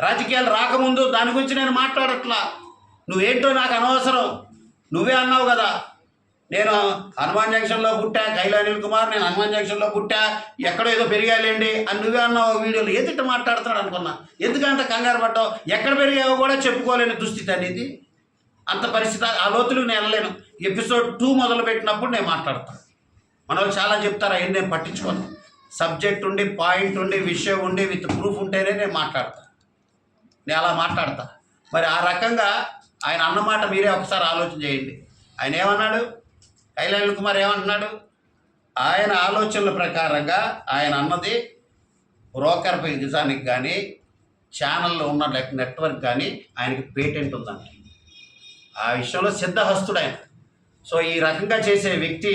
రాజకీయాలు రాకముందు దాని గురించి నేను మాట్లాడట్లా. నువ్వేంటో నాకు అనవసరం. నువ్వే అన్నావు కదా, నేను హనుమాన్ జంక్షన్లో పుట్టా, కైలా అనిల్ కుమార్ నేను హనుమాన్ జంక్షన్లో పుట్టా, ఎక్కడో ఏదో పెరిగాలేండి అని నువ్వే అన్నావు వీడియోలో. ఏదిట్ట మాట్లాడుతున్నాడు అనుకున్నా. ఎందుకంత కంగారు పడ్డావు? ఎక్కడ పెరిగావో కూడా చెప్పుకోలేని దుస్థితి అనేది. అంత పరిస్థితి ఆ లోతులకు నేను వెళ్ళలేను. ఎపిసోడ్ 2 మొదలుపెట్టినప్పుడు నేను మాట్లాడతాను. మన వాళ్ళు చాలా చెప్తారు, అవన్నీ నేను పట్టించుకోను. సబ్జెక్ట్ ఉండి, పాయింట్ ఉండి, విషయం ఉండి, విత్ ప్రూఫ్ ఉంటేనే నేను మాట్లాడతాను. నేను అలా మాట్లాడతా. మరి ఆ రకంగా ఆయన అన్నమాట మీరే ఒకసారి ఆలోచన చేయండి. ఆయన ఏమన్నాడు? కైలా అనిల్ కుమార్ ఏమంటున్నాడు? ఆయన ఆలోచనల ప్రకారంగా ఆయన అన్నది బ్రోకర్ నిజానికి కానీ ఛానల్లో ఉన్న నెట్వర్క్ కానీ ఆయనకి పేటెంట్ ఉందంట. ఆ విషయంలో సిద్ధహస్తుడు ఆయన. సో ఈ రకంగా చేసే వ్యక్తి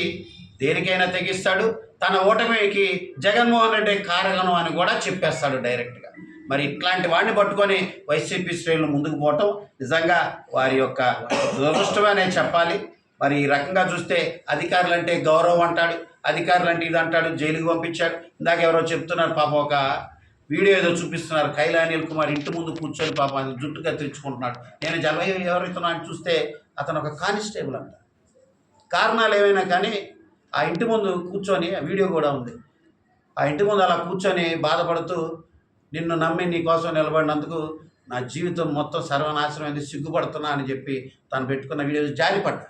దేనికైనా తెగిస్తాడు. తన ఓటమికి జగన్మోహన్ రెడ్డి కారణం అని కూడా చెప్పేస్తాడు డైరెక్ట్గా. మరి ఇట్లాంటి వాడిని పట్టుకొని వైసీపీ శ్రేణులు ముందుకు పోవటం నిజంగా వారి యొక్క దురదృష్టమనే చెప్పాలి. మరి ఈ రకంగా చూస్తే అధికారులు అంటే గౌరవం అంటాడు, అధికారులు అంటే ఇది అంటాడు, జైలుకి పంపించాడు. ఇందాక ఎవరో చెప్తున్నారు పాపం, ఒక వీడియో ఏదో చూపిస్తున్నారు, కైలా అనిల్ కుమార్ ఇంటి ముందు కూర్చొని పాపం అది జుట్టు కత్తిరించుకుంటున్నాడు. నేను ఎవరైతున్నా అని చూస్తే అతను ఒక కానిస్టేబుల్ అంట. కారణాలు ఏమైనా కానీ ఆ ఇంటి ముందు కూర్చొని, ఆ వీడియో కూడా ఉంది, ఆ ఇంటి ముందు అలా కూర్చొని బాధపడుతూ నిన్ను నమ్మి నీ కోసం నిలబడినందుకు నా జీవితం మొత్తం సర్వనాశనమైంది, సిగ్గుపడుతున్నా అని చెప్పి తను పెట్టుకున్న వీడియో జారిపడ్డా.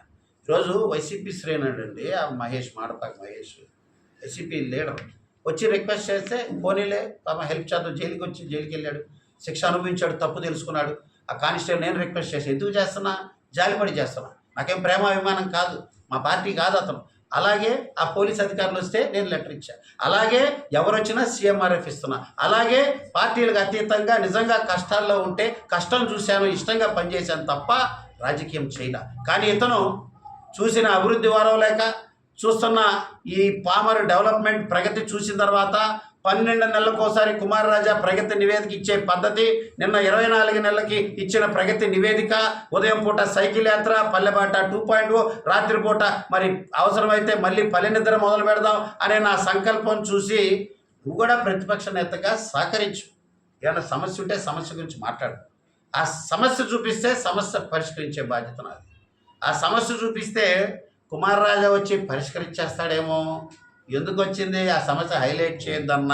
ఈరోజు వైసీపీ శ్రేణుడు అండి ఆ మహేష్, మాడపాక మహేష్, వైసీపీ లీడర్, వచ్చి రిక్వెస్ట్ చేస్తే పోనీలే పాప హెల్ప్ చేద్దాం, జైలుకి వెళ్ళాడు, శిక్ష అనుభవించాడు, తప్పు తెలుసుకున్నాడు. ఆ కానిస్టేబుల్ నేను రిక్వెస్ట్ చేసి ఎందుకు చేస్తున్నా? జాలిపడి చేస్తున్నా. నాకేం ప్రేమాభిమానం కాదు, మా పార్టీ కాదు అతను. అలాగే ఆ పోలీస్ అధికారులు వస్తే నేను లెటర్ ఇచ్చా. అలాగే ఎవరు వచ్చినా సీఎంఆర్ఎఫ్ ఇస్తున్నా. అలాగే పార్టీలకు అతీతంగా నిజంగా కష్టాల్లో ఉంటే కష్టం చూశాను, ఇష్టంగా పనిచేశాను తప్ప రాజకీయం చేయలే. కానీ ఇతను చూసిన అభివృద్ధి వారం లేక చూస్తున్న ఈ పామర్ డెవలప్మెంట్ ప్రగతి చూసిన తర్వాత 12 నెలలకోసారి కుమార్ రాజా ప్రగతి నివేదిక ఇచ్చే పద్ధతి, నిన్న 24 నెలలకి ఇచ్చిన ప్రగతి నివేదిక, ఉదయం పూట సైకిల్ యాత్ర, పల్లెబాట 2.0, రాత్రిపూట మరి అవసరమైతే మళ్ళీ పల్లె నిద్ర మొదలు పెడదాం అనే నా సంకల్పం చూసి నువ్వు కూడా ప్రతిపక్ష నేతగా సహకరించు. ఏమైనా సమస్య ఉంటే సమస్య గురించి మాట్లాడు. ఆ సమస్య చూపిస్తే సమస్య పరిష్కరించే బాధ్యత నాది. ఆ సమస్య చూపిస్తే కుమార్ రాజా వచ్చి పరిష్కరించేస్తాడేమో, ఎందుకు వచ్చింది ఆ సమస్య హైలైట్ చేయొద్దన్న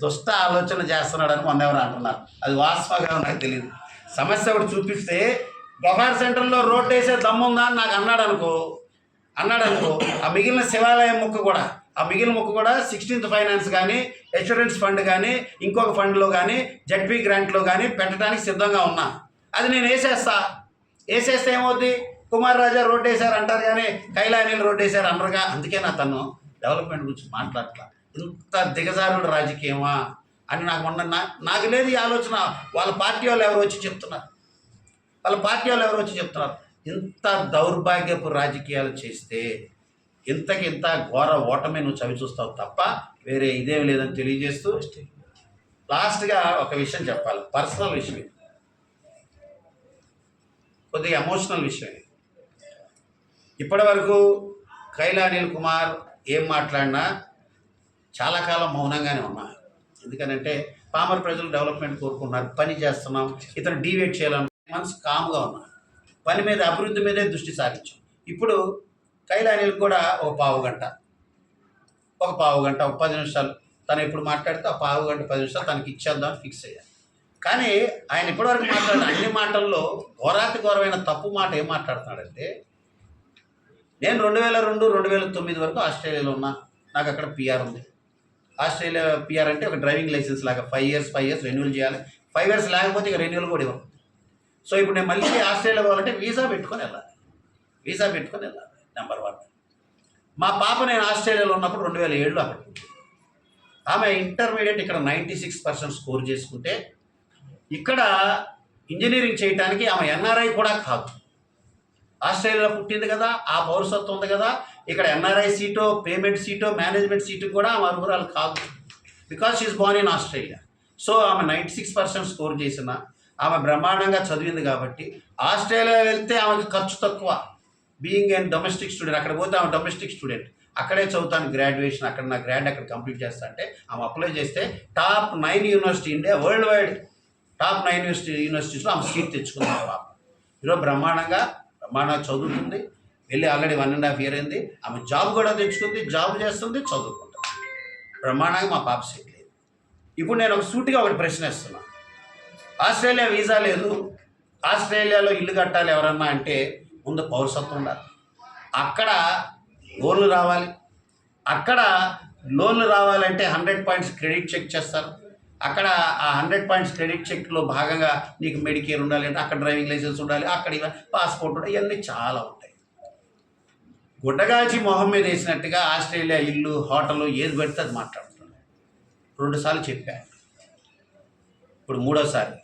దుష్ట ఆలోచన చేస్తున్నాడని మొన్న ఎవరు అంటున్నారు. అది వాస్తవంగా నాకు తెలియదు. సమస్య ఒకటి చూపిస్తే గొఫార్ సెంటర్లో రోడ్డు వేసే దమ్ముందా అని నాకు అన్నాడు అనుకో, ఆ మిగిలిన శివాలయం ముక్క కూడా, ఆ మిగిలిన ముక్క కూడా 16th ఫైనాన్స్ కానీ, ఇన్సూరెన్స్ ఫండ్ కానీ, ఇంకొక ఫండ్లో కానీ, జడ్పీ గ్రాంట్లో కానీ పెట్టడానికి సిద్ధంగా ఉన్నా. అది నేను వేసేస్తే ఏమవుద్ది? కుమార్ రాజా రోడ్డు వేశారు అంటారు కానీ కైలా అనిల్ రోడ్డు వేశారు అనరుగా. అందుకే నా తను డెవలప్మెంట్ గురించి మాట్లాడట్లా. ఇంత దిగజారుడు రాజకీయమా అని నాకు లేదు ఈ ఆలోచన. వాళ్ళ పార్టీ వాళ్ళు ఎవరు వచ్చి చెప్తున్నారు. ఇంత దౌర్భాగ్యపు రాజకీయాలు చేస్తే ఇంత ఘోర ఓటమి నువ్వు చవి చూస్తావు తప్ప వేరే ఇదేం లేదని తెలియజేస్తూ లాస్ట్గా ఒక విషయం చెప్పాలి. పర్సనల్ విషయం, కొద్దిగా ఎమోషనల్ విషయం. ఇప్పటి వరకు కైలా అనిల్ కుమార్ ఏం మాట్లాడినా చాలా కాలం మౌనంగానే ఉన్నా. ఎందుకనంటే పామర్ ప్రజలు డెవలప్మెంట్ కోరుకున్నారు, పని చేస్తున్నాం, ఇతను డీవేట్ చేయాలని మనసు కామ్గా ఉన్నా. పని మీద, అభివృద్ధి మీదే దృష్టి సారించాం. ఇప్పుడు కైలా అనిల్ కూడా ఒక పావు గంట, ఒక 10 నిమిషాలు తను ఎప్పుడు మాట్లాడితే ఆ పావు గంట 10 నిమిషాలు తనకి ఇచ్చేద్దామని ఫిక్స్ అయ్యారు. కానీ ఆయన ఇప్పటివరకు మాట్లాడిన అన్ని మాటల్లో ఘోరాతి ఘోరమైన తప్పు మాట ఏం మాట్లాడుతున్నాడంటే, నేను 2002-2009 వరకు ఆస్ట్రేలియాలో ఉన్నా, నాకు అక్కడ పిఆర్ ఉంది. ఆస్ట్రేలియా పిఆర్ అంటే ఒక డ్రైవింగ్ లైసెన్స్ లాగా 5 ఇయర్స్ రెన్యూల్ చేయాలి. 5 ఇయర్స్ లేకపోతే ఇక రెన్యూల్ కూడా ఇవ్వరు. సో ఇప్పుడు నేను మళ్ళీ ఆస్ట్రేలియా పోవాలంటే వీసా పెట్టుకొని వెళ్ళాలి. నెంబర్ 1. మా పాప నేను ఆస్ట్రేలియాలో ఉన్నప్పుడు 2007లో అక్కడ పుట్టింది. ఆమె ఇంటర్మీడియట్ ఇక్కడ 96% స్కోర్ చేసుకుంటే ఇక్కడ ఇంజనీరింగ్ చేయడానికి ఆమె ఎన్ఆర్ఐ కూడా కాదు. ఆస్ట్రేలియాలో పుట్టింది కదా, ఆ పౌరసత్వం ఉంది కదా, ఇక్కడ ఎన్ఆర్ఐ సీటో, పేమెంట్ సీటో, మేనేజ్మెంట్ సీటు కూడా ఆమె అర్హురాలు కాదు. Because she is born in Australia. So ఆమె 96% స్కోర్ చేసిన ఆమె బ్రహ్మాండంగా చదివింది కాబట్టి ఆస్ట్రేలియా వెళ్తే ఆమెకి ఖర్చు తక్కువ. బీయింగ్ అండ్ డొమెస్టిక్ స్టూడెంట్, అక్కడ పోతే ఆమె డొమెస్టిక్ స్టూడెంట్, అక్కడే చదువుతాను గ్రాడ్యుయేషన్, అక్కడ నా గ్రాడ్ అక్కడ కంప్లీట్ చేస్తా అంటే ఆమె అప్లై చేస్తే top 9 university India world wide top 9 యూనివర్సిటీస్లో ఆమె సీట్ తెచ్చుకుంది. పాప ఈరోజు బ్రహ్మాండంగా చదువుతుంది. వెళ్ళి ఆల్రెడీ 1.5 year అయింది. ఆమె జాబ్ కూడా తెచ్చుకుంది, జాబ్ చేస్తుంది, చదువుకుంటుంది. బ్రహ్మాండంగా మా పాప సెటిల్ అయింది. ఇప్పుడు నేను సూటిగా ఒకటి ప్రశ్న వేస్తున్నా. ఆస్ట్రేలియా వీసా లేదు, ఆస్ట్రేలియాలో ఇల్లు కట్టాలి ఎవరన్నా అంటే ముందు పౌరసత్వం ఉండాలి. అక్కడ లోన్లు రావాలి. అక్కడ లోన్లు రావాలంటే 100 points క్రెడిట్ చెక్ చేస్తారు. అక్కడ ఆ 100 points క్రెడిట్ చెక్లో భాగంగా నీకు మెడికేర్ ఉండాలి అంటే అక్కడ డ్రైవింగ్ లైసెన్స్ ఉండాలి, అక్కడ పాస్పోర్ట్ ఉండాలి, ఇవన్నీ చాలా ఉంటాయి. గుడ్డగాల్చి మొహం మీద వేసినట్టుగా ఆస్ట్రేలియా ఇల్లు, హోటలు ఏది పెడితే అది మాట్లాడుతున్నాడు. 2 సార్లు చెప్పాను, ఇప్పుడు మూడోసారి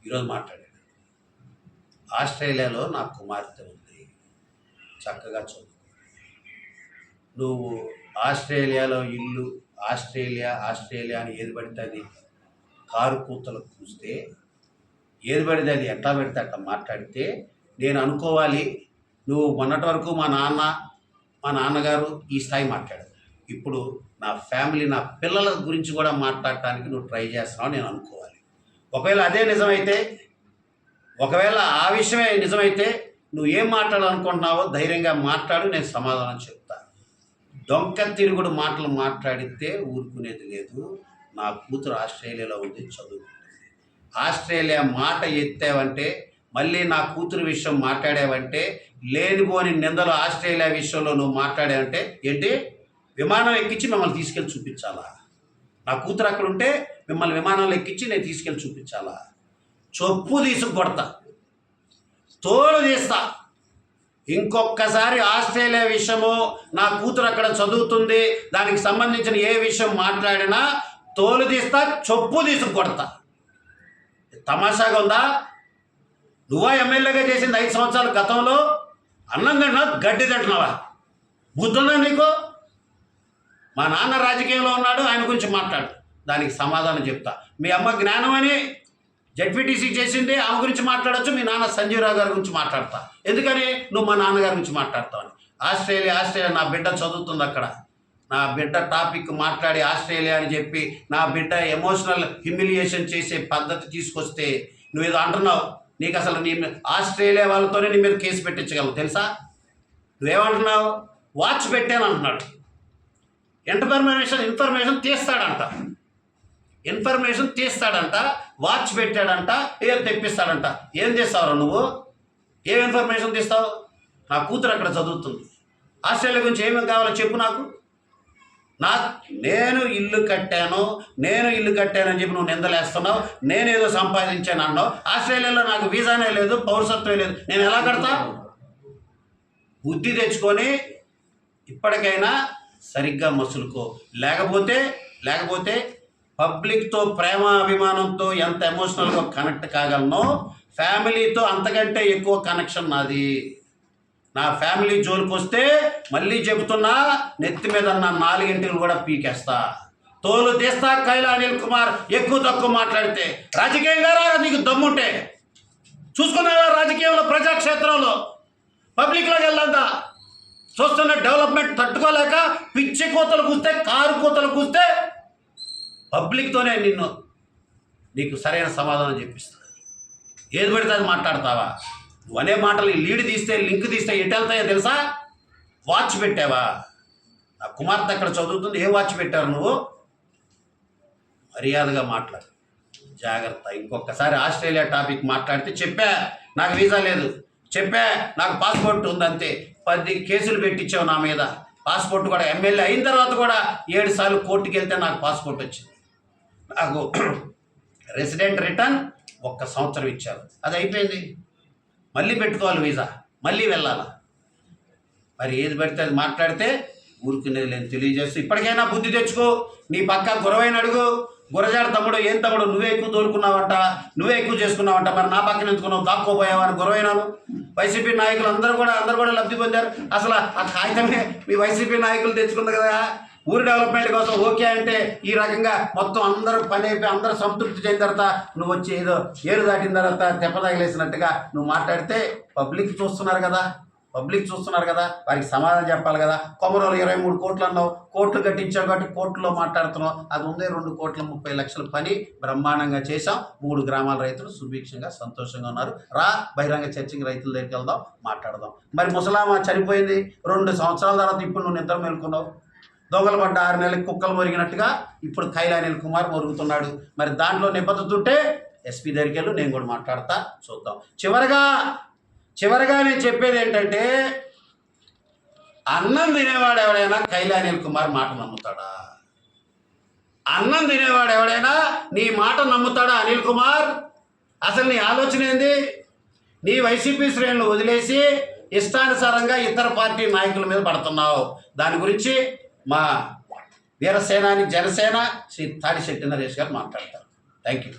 ఈరోజు మాట్లాడాడు. ఆస్ట్రేలియాలో నా కుమార్తె ఉంది, చక్కగా చదువు. నువ్వు ఆస్ట్రేలియాలో ఇల్లు, ఆస్ట్రేలియా అని ఏది పడితే అది కారు కూతలకు చూస్తే, ఏది పడితే అది ఎట్లా పెడితే అట్లా మాట్లాడితే నేను అనుకోవాలి నువ్వు మొన్నటి వరకు మా నాన్నగారు ఈ స్థాయి మాట్లాడారు. ఇప్పుడు నా ఫ్యామిలీ, నా పిల్లల గురించి కూడా మాట్లాడటానికి నువ్వు ట్రై చేస్తున్నావు నేను అనుకోవాలి. ఒకవేళ అదే నిజమైతే, ఒకవేళ ఆ విషయమే నిజమైతే నువ్వు ఏం మాట్లాడాలనుకుంటున్నావో ధైర్యంగా మాట్లాడు, నేను సమాధానం చెప్తాను. దొంగ తిరుగుడు మాటలు మాట్లాడితే ఊరుకునేది లేదు. నా కూతురు ఆస్ట్రేలియాలో ఉంది, చదువుకుంటుంది. ఆస్ట్రేలియా మాట ఎత్తావంటే, మళ్ళీ నా కూతురు విషయం మాట్లాడావంటే, లేనిపోని నిందలు ఆస్ట్రేలియా విషయంలో నువ్వు మాట్లాడావంటే ఏంటి, విమానం ఎక్కించి మిమ్మల్ని తీసుకెళ్ళి చూపించాలా? నా కూతురు అక్కడ ఉంటే మిమ్మల్ని విమానంలో ఎక్కించి నేను తీసుకెళ్ళి చూపించాలా? చొప్పు తీసుకొడతా, తోలు తీస్తా. ఇంకొకసారి ఆస్ట్రేలియా విషయము, నా కూతురు అక్కడ చదువుతుంది, దానికి సంబంధించిన ఏ విషయం మాట్లాడినా తోలు తీస్తా, చొప్పు తీసుకొడతా. తమాషాగా ఉందా? నువ్వా ఎమ్మెల్యేగా చేసింది 5 సంవత్సరాల గతంలో? అన్నం తింటున్నావు, గడ్డి తింటున్నావా? బుద్ధుందా నీకు? మా నాన్న రాజకీయంలో ఉన్నాడు, ఆయన గురించి మాట్లాడు, దానికి సమాధానం చెప్తా. మీ అమ్మ జ్ఞానం అని జడ్పీటీసీ చేసింది, ఆమె గురించి మాట్లాడచ్చు. మీ నాన్న సంజీవరావు గారి గురించి మాట్లాడతా. ఎందుకని? నువ్వు మా నాన్నగారి గురించి మాట్లాడతావు. ఆస్ట్రేలియా నా బిడ్డ చదువుతుంది అక్కడ. నా బిడ్డ టాపిక్ మాట్లాడి ఆస్ట్రేలియా అని చెప్పి నా బిడ్డ ఎమోషనల్ హ్యూమిలియేషన్ చేసే పద్ధతి తీసుకొస్తే నువ్వేదో అంటున్నావు. నీకు అసలు ఆస్ట్రేలియా వాళ్ళతోనే నీ మీద కేసు పెట్టించగలవు తెలుసా? నువ్వేమంటున్నావు? వాచ్ పెట్టాను అంటున్నాడు. ఇన్ఫర్మేషన్ తీస్తాడంట, వాచ్ పెట్టాడంట, ఏం తెప్పిస్తాడంట. ఏం చేస్తావు నువ్వు? ఏం ఇన్ఫర్మేషన్ తీస్తావు? నా కూతురు అక్కడ చదువుతుంది, ఆస్ట్రేలియా గురించి ఏమేమి కావాలో చెప్పు నాకు. నేను ఇల్లు కట్టానని చెప్పి నువ్వు నిందలేస్తున్నావు. నేనేదో సంపాదించాను అన్నావు. ఆస్ట్రేలియాలో నాకు వీసానే లేదు, పౌరసత్వం లేదు, నేను ఎలా కడతా? బుద్ధి తెచ్చుకొని ఇప్పటికైనా సరిగ్గా మసులుకో. లేకపోతే పబ్లిక్తో ప్రేమ అభిమానంతో ఎంత ఎమోషనల్గా కనెక్ట్ కాగలనో ఫ్యామిలీతో అంతకంటే ఎక్కువ కనెక్షన్ నాది. నా ఫ్యామిలీ జోలికి వస్తే మళ్ళీ చెబుతున్నా, నెత్తి మీద నా 4 ఇంటిలు కూడా పీకేస్తా, తోలు తీస్తా. కైలా అనిల్ కుమార్ ఎక్కువ తక్కువ మాట్లాడితే రాజకీయంగా నీకు దమ్ముంటే చూసుకున్నావా? రాజకీయంలో, ప్రజాక్షేత్రంలో, పబ్లిక్లోకి వెళ్ళంతా చూస్తున్న డెవలప్మెంట్ తట్టుకోలేక పిచ్చి కూతలు కూస్తే, కారు కూతలు కూస్తే పబ్లిక్తోనే నీకు సరైన సమాధానం చెప్పిస్తా. ఏది పడితే అది మాట్లాడతావా? నువ్వు అనే మాటలు లీడ్ తీస్తే, లింక్ తీస్తే ఎటు వెళ్తాయో తెలుసా? వాచ్ పెట్టావా? నా కుమార్తె అక్కడ చదువుతుంది, ఏ వాచ్ పెట్టావు నువ్వు? మర్యాదగా మాట్లాడు, జాగ్రత్త. ఇంకొకసారి ఆస్ట్రేలియా టాపిక్ మాట్లాడితే చెప్పా నాకు వీసా లేదు, చెప్పా నాకు పాస్పోర్ట్ ఉందంతే. 10 కేసులు పెట్టించావు నా మీద. పాస్పోర్ట్ కూడా ఎమ్మెల్యే అయిన తర్వాత కూడా 7 సార్లు కోర్టుకి వెళ్తే నాకు పాస్పోర్ట్ వచ్చింది. నాకు రెసిడెంట్ రిటర్న్ 1 సంవత్సరం ఇచ్చారు, అది అయిపోయింది. మళ్ళీ పెట్టుకోవాలి వీసా, మళ్ళీ వెళ్ళాలా? మరి ఏది పడితే అది మాట్లాడితే ఊరుకునేది నేను తెలియజేస్తూ ఇప్పటికైనా బుద్ధి తెచ్చుకో. నీ పక్క గురవైన అడుగు, గురజాడు తమ్ముడు, ఏం తమ్ముడు నువ్వే ఎక్కువ తోలుకున్నావంట, నువ్వే ఎక్కువ చేసుకున్నావంట, మరి నా పక్కన ఎందుకున్నావు, దాక్కోపోయావని గురవైనాను. వైసీపీ నాయకులు అందరూ కూడా లబ్ధి పొందారు. అసలు ఆ కాగితమే మీ వైసీపీ నాయకులు తెచ్చుకుంది కదా. ఊరి డెవలప్మెంట్ కోసం ఓకే అంటే ఈ రకంగా మొత్తం అందరూ పని అయిపోయి అందరూ సంతృప్తి చెందిన తర్వాత నువ్వు వచ్చి ఏదో ఏరు దాటిన తర్వాత తెప్పదగిలేసినట్టుగా నువ్వు మాట్లాడితే పబ్లిక్ చూస్తున్నారు కదా, వారికి సమాధానం చెప్పాలి కదా. కొమరంలో 23 కోట్లు అన్నావు, కోట్లు కట్టించావు కాబట్టి కోట్లలో మాట్లాడుతున్నావు. అది ఉందే 2,30,00,000 పని బ్రహ్మాండంగా చేశాం. 3 గ్రామాల రైతులు సుభిక్షంగా సంతోషంగా ఉన్నారు. రా బహిరంగ చర్చకి రైతుల దగ్గరికి వెళ్దాం, మాట్లాడదాం. మరి ముసలామ చనిపోయింది 2 సంవత్సరాల తర్వాత ఇప్పుడు నువ్వు నిద్ర మేలుకున్నావు. దొంగలు పడ్డ 6 నెలలకు కుక్కలు మొరిగినట్టుగా ఇప్పుడు కైలా అనిల్ కుమార్ మొరుగుతున్నాడు. మరి దాంట్లో నిబద్ధత ఉంటే ఎస్పీ దగ్గరికి వెళ్ళు, నేను కూడా మాట్లాడతా, చూద్దాం. చివరగా నేను చెప్పేది ఏంటంటే, అన్నం తినేవాడు ఎవడైనా కైలా అనిల్ కుమార్ మాట నమ్ముతాడా? అన్నం తినేవాడు ఎవడైనా నీ మాట నమ్ముతాడా అనిల్ కుమార్? అసలు నీ ఆలోచన ఏంది? నీ వైసీపీ శ్రేణులు వదిలేసి ఇష్టానుసారంగా ఇతర పార్టీ నాయకుల మీద పడుతున్నావు. దాని గురించి మా వీరసేనాని జనసేన శ్రీ తాడిశెట్టి నరేష్ గారు మాట్లాడతారు. Thank you.